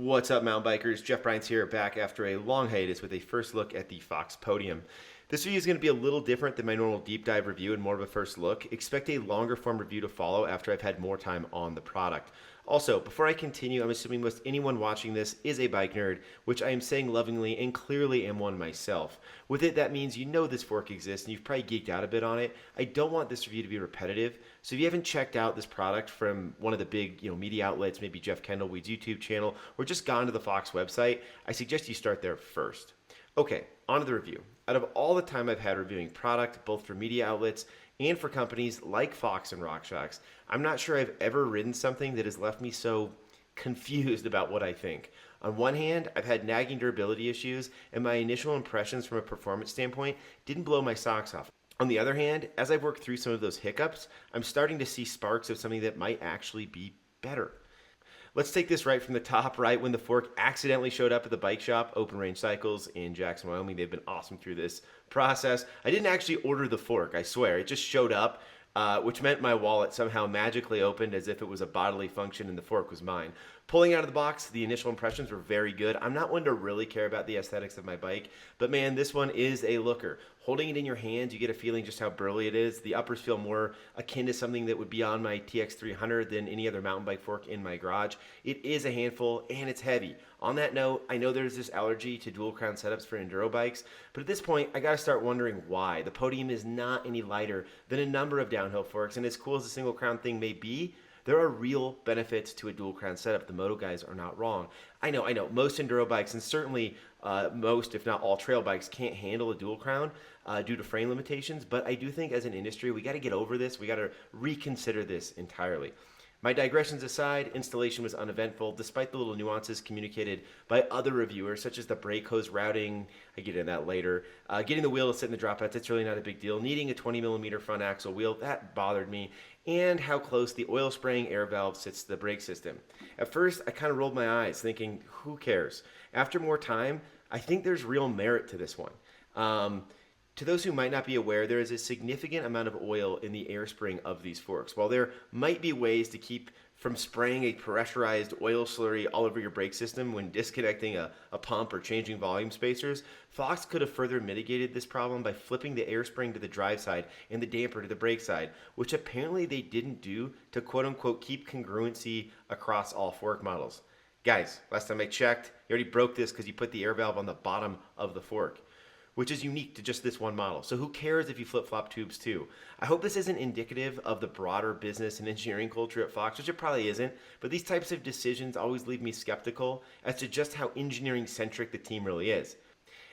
What's up, mountain bikers? Jeff Bryant's here, back after a long hiatus with a first look at the Fox Podium. This video is going to be a little different than my normal deep dive review and more of a first look. Expect a longer form review to follow after I've had more time on the product. Also, before I continue, I'm assuming most anyone watching this is a bike nerd, which I am saying lovingly and clearly am one myself. With it, that means you know this fork exists and you've probably geeked out a bit on it. I don't want this review to be repetitive, so if you haven't checked out this product from one of the big media outlets, maybe Jeff Kendall-Weed's YouTube channel, or just gone to the Fox website, I suggest you start there first. Okay, on to the review. Out of all the time I've had reviewing product, both for media outlets and for companies like Fox and RockShox, I'm not sure I've ever ridden something that has left me so confused about what I think. On one hand, I've had nagging durability issues, and my initial impressions from a performance standpoint didn't blow my socks off. On the other hand, as I've worked through some of those hiccups, I'm starting to see sparks of something that might actually be better. Let's take this right from the top. Right when the fork accidentally showed up at the bike shop, Open Range Cycles in Jackson, Wyoming. They've been awesome through this process. I didn't actually order the fork, I swear. It just showed up, which meant my wallet somehow magically opened as if it was a bodily function and the fork was mine. Pulling out of the box, the initial impressions were very good. I'm not one to really care about the aesthetics of my bike, but man, this one is a looker. Holding it in your hands, you get a feeling just how burly it is. The uppers feel more akin to something that would be on my TX300 than any other mountain bike fork in my garage. It is a handful and it's heavy. On that note, I know there's this allergy to dual crown setups for enduro bikes, but at this point, I gotta start wondering why. The Podium is not any lighter than a number of downhill forks, and as cool as the single crown thing may be, there are real benefits to a dual crown setup. The moto guys are not wrong. I know, most enduro bikes, and certainly most, if not all, trail bikes can't handle a dual crown due to frame limitations, but I do think as an industry, we gotta get over this. We gotta reconsider this entirely. My digressions aside, installation was uneventful, despite the little nuances communicated by other reviewers, such as the brake hose routing. I get into that later. Getting the wheel to sit in the dropouts, that's really not a big deal. Needing a 20mm front axle wheel, that bothered me. And how close the oil spraying air valve sits to the brake system. At first, I kind of rolled my eyes, thinking, who cares? After more time, I think there's real merit to this one. To those who might not be aware, there is a significant amount of oil in the air spring of these forks. While there might be ways to keep from spraying a pressurized oil slurry all over your brake system when disconnecting a pump or changing volume spacers, Fox could have further mitigated this problem by flipping the air spring to the drive side and the damper to the brake side, which apparently they didn't do to quote-unquote keep congruency across all fork models. Guys, last time I checked, you already broke this because you put the air valve on the bottom of the fork, which is unique to just this one model. So who cares if you flip-flop tubes too? I hope this isn't indicative of the broader business and engineering culture at Fox, which it probably isn't, but these types of decisions always leave me skeptical as to just how engineering-centric the team really is.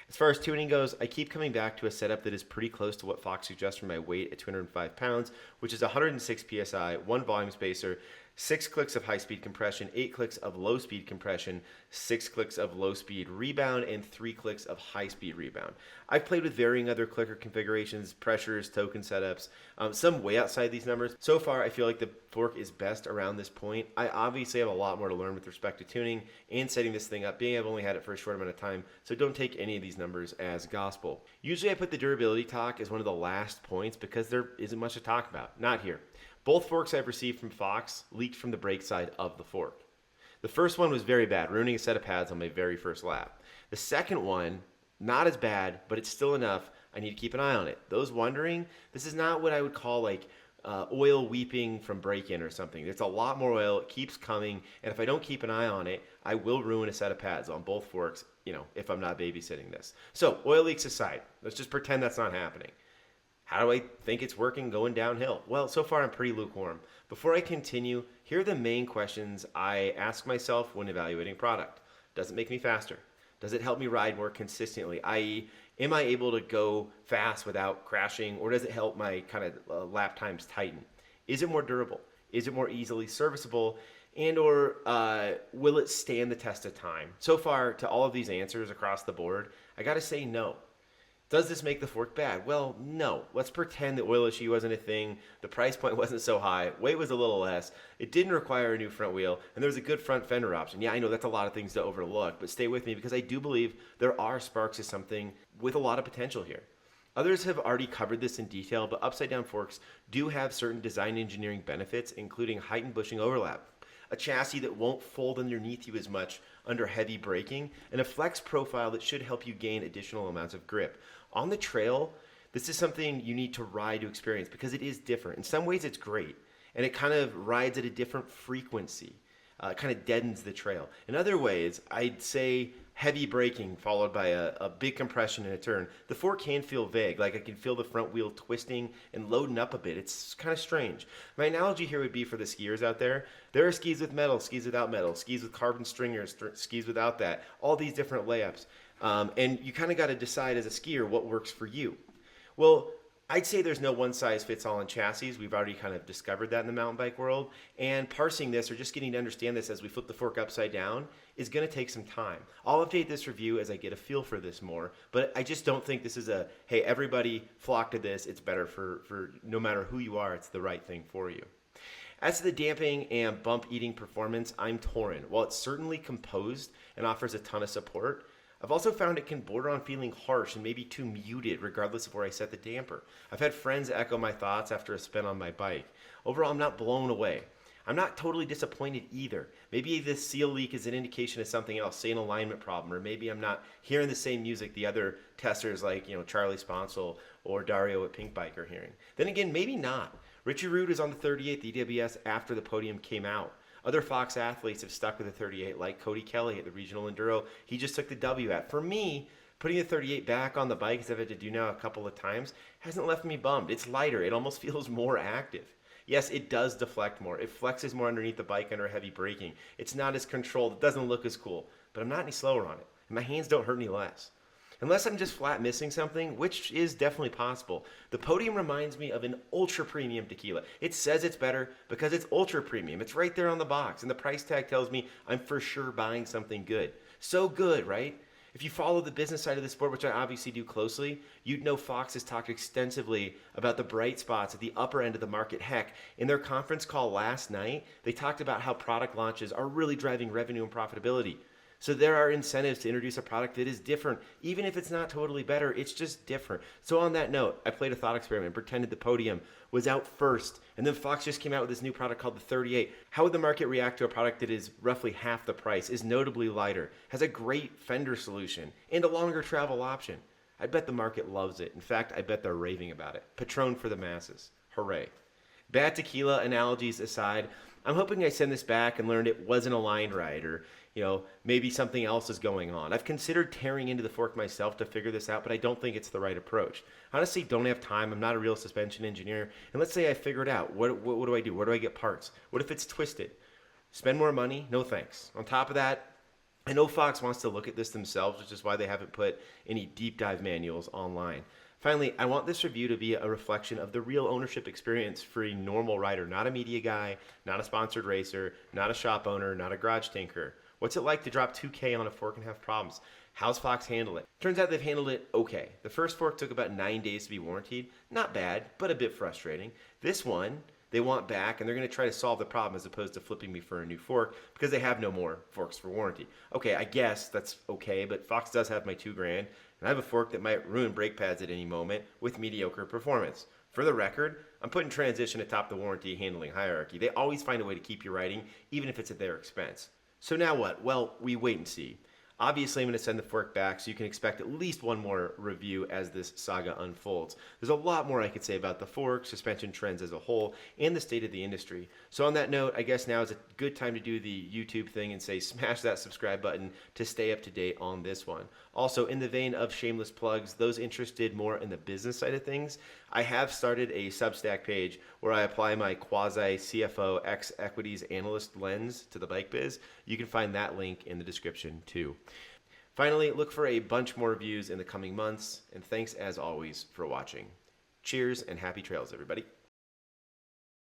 As far as tuning goes, I keep coming back to a setup that is pretty close to what Fox suggests for my weight at 205 pounds, which is 106 PSI, one volume spacer, 6 clicks of high-speed compression, 8 clicks of low-speed compression, 6 clicks of low-speed rebound, and 3 clicks of high-speed rebound. I've played with varying other clicker configurations, pressures, token setups, some way outside these numbers. So far, I feel like the fork is best around this point. I obviously have a lot more to learn with respect to tuning and setting this thing up, being I've only had it for a short amount of time, so don't take any of these numbers as gospel. Usually I put the durability talk as one of the last points because there isn't much to talk about. Not here. Both forks I've received from Fox leaked from the brake side of the fork. The first one was very bad, ruining a set of pads on my very first lap. The second one, not as bad, but it's still enough. I need to keep an eye on it. Those wondering, this is not what I would call like oil weeping from break-in or something. It's a lot more oil, it keeps coming, and if I don't keep an eye on it, I will ruin a set of pads on both forks, if I'm not babysitting this. So, oil leaks aside, let's just pretend that's not happening. How do I think it's working going downhill? Well, so far I'm pretty lukewarm. Before I continue, here are the main questions I ask myself when evaluating product. Does it make me faster? Does it help me ride more consistently? I.e., am I able to go fast without crashing, or does it help my kind of lap times tighten? Is it more durable? Is it more easily serviceable? And or will it stand the test of time? So far, to all of these answers across the board, I gotta say no. Does this make the fork bad? Well, no. Let's pretend the oil issue wasn't a thing, the price point wasn't so high, weight was a little less, it didn't require a new front wheel, and there was a good front fender option. Yeah, I know that's a lot of things to overlook, but stay with me because I do believe there are sparks of something with a lot of potential here. Others have already covered this in detail, but upside down forks do have certain design engineering benefits, including heightened bushing overlap, a chassis that won't fold underneath you as much under heavy braking, and a flex profile that should help you gain additional amounts of grip. On the trail, this is something you need to ride to experience because it is different. In some ways, it's great, and it kind of rides at a different frequency. It kind of deadens the trail. In other ways, I'd say heavy braking followed by a big compression in a turn. The fork can feel vague, like I can feel the front wheel twisting and loading up a bit. It's kind of strange. My analogy here would be for the skiers out there. There are skis with metal, skis without metal, skis with carbon stringers, skis without that, all these different layups. And you kind of got to decide as a skier what works for you. Well, I'd say there's no one-size-fits-all in chassis. We've already kind of discovered that in the mountain bike world. And parsing this or just getting to understand this as we flip the fork upside down is going to take some time. I'll update this review as I get a feel for this more. But I just don't think this is a, hey, everybody flock to this. It's better for no matter who you are, it's the right thing for you. As to the damping and bump eating performance, I'm torn. While it's certainly composed and offers a ton of support, I've also found it can border on feeling harsh and maybe too muted regardless of where I set the damper. I've had friends echo my thoughts after a spin on my bike. Overall, I'm not blown away. I'm not totally disappointed either. Maybe this seal leak is an indication of something else, say an alignment problem, or maybe I'm not hearing the same music the other testers like, Charlie Sponsel or Dario at Pink Bike are hearing. Then again, maybe not. Richie Root is on the 38, the EWS, after the Podium came out. Other Fox athletes have stuck with the 38, like Cody Kelly at the Regional Enduro. He just took the W at. For me, putting the 38 back on the bike, as I've had to do now a couple of times, hasn't left me bummed. It's lighter. It almost feels more active. Yes, it does deflect more. It flexes more underneath the bike under heavy braking. It's not as controlled. It doesn't look as cool. But I'm not any slower on it. And my hands don't hurt any less. Unless I'm just flat missing something, which is definitely possible. The Podium reminds me of an ultra premium tequila. It says it's better because it's ultra premium. It's right there on the box, and the price tag tells me I'm for sure buying something good. So good, right? If you follow the business side of the sport, which I obviously do closely, you'd know Fox has talked extensively about the bright spots at the upper end of the market. Heck, in their conference call last night, they talked about how product launches are really driving revenue and profitability. So there are incentives to introduce a product that is different. Even if it's not totally better, it's just different. So on that note, I played a thought experiment, pretended the Podium was out first, and then Fox just came out with this new product called the 38. How would the market react to a product that is roughly half the price, is notably lighter, has a great fender solution, and a longer travel option? I bet the market loves it. In fact, I bet they're raving about it. Patron for the masses. Hooray. Bad tequila analogies aside, I'm hoping I send this back and learned it wasn't a line ride, or maybe something else is going on. I've considered tearing into the fork myself to figure this out, but I don't think it's the right approach. Honestly, don't have time. I'm not a real suspension engineer. And let's say I figure it out. What do I do? Where do I get parts? What if it's twisted? Spend more money? No thanks. On top of that, I know Fox wants to look at this themselves, which is why they haven't put any deep dive manuals online. Finally, I want this review to be a reflection of the real ownership experience for a normal rider, not a media guy, not a sponsored racer, not a shop owner, not a garage tinker. What's it like to drop $2,000 on a fork and have problems? How's Fox handle it? Turns out they've handled it okay. The first fork took about 9 days to be warrantied. Not bad, but a bit frustrating. This one, they want back, and they're going to try to solve the problem as opposed to flipping me for a new fork because they have no more forks for warranty. Okay, I guess that's okay, but Fox does have my $2,000, and I have a fork that might ruin brake pads at any moment with mediocre performance. For the record, I'm putting transition atop the warranty handling hierarchy. They always find a way to keep you riding, even if it's at their expense. So now what? Well, we wait and see. Obviously, I'm going to send the fork back, so you can expect at least one more review as this saga unfolds. There's a lot more I could say about the fork, suspension trends as a whole, and the state of the industry. So on that note, I guess now is a good time to do the YouTube thing and say smash that subscribe button to stay up to date on this one. Also, in the vein of shameless plugs, those interested more in the business side of things, I have started a Substack page where I apply my quasi-CFO ex-equities analyst lens to the bike biz. You can find that link in the description too. Finally, look for a bunch more reviews in the coming months, and thanks as always for watching. Cheers and happy trails, everybody.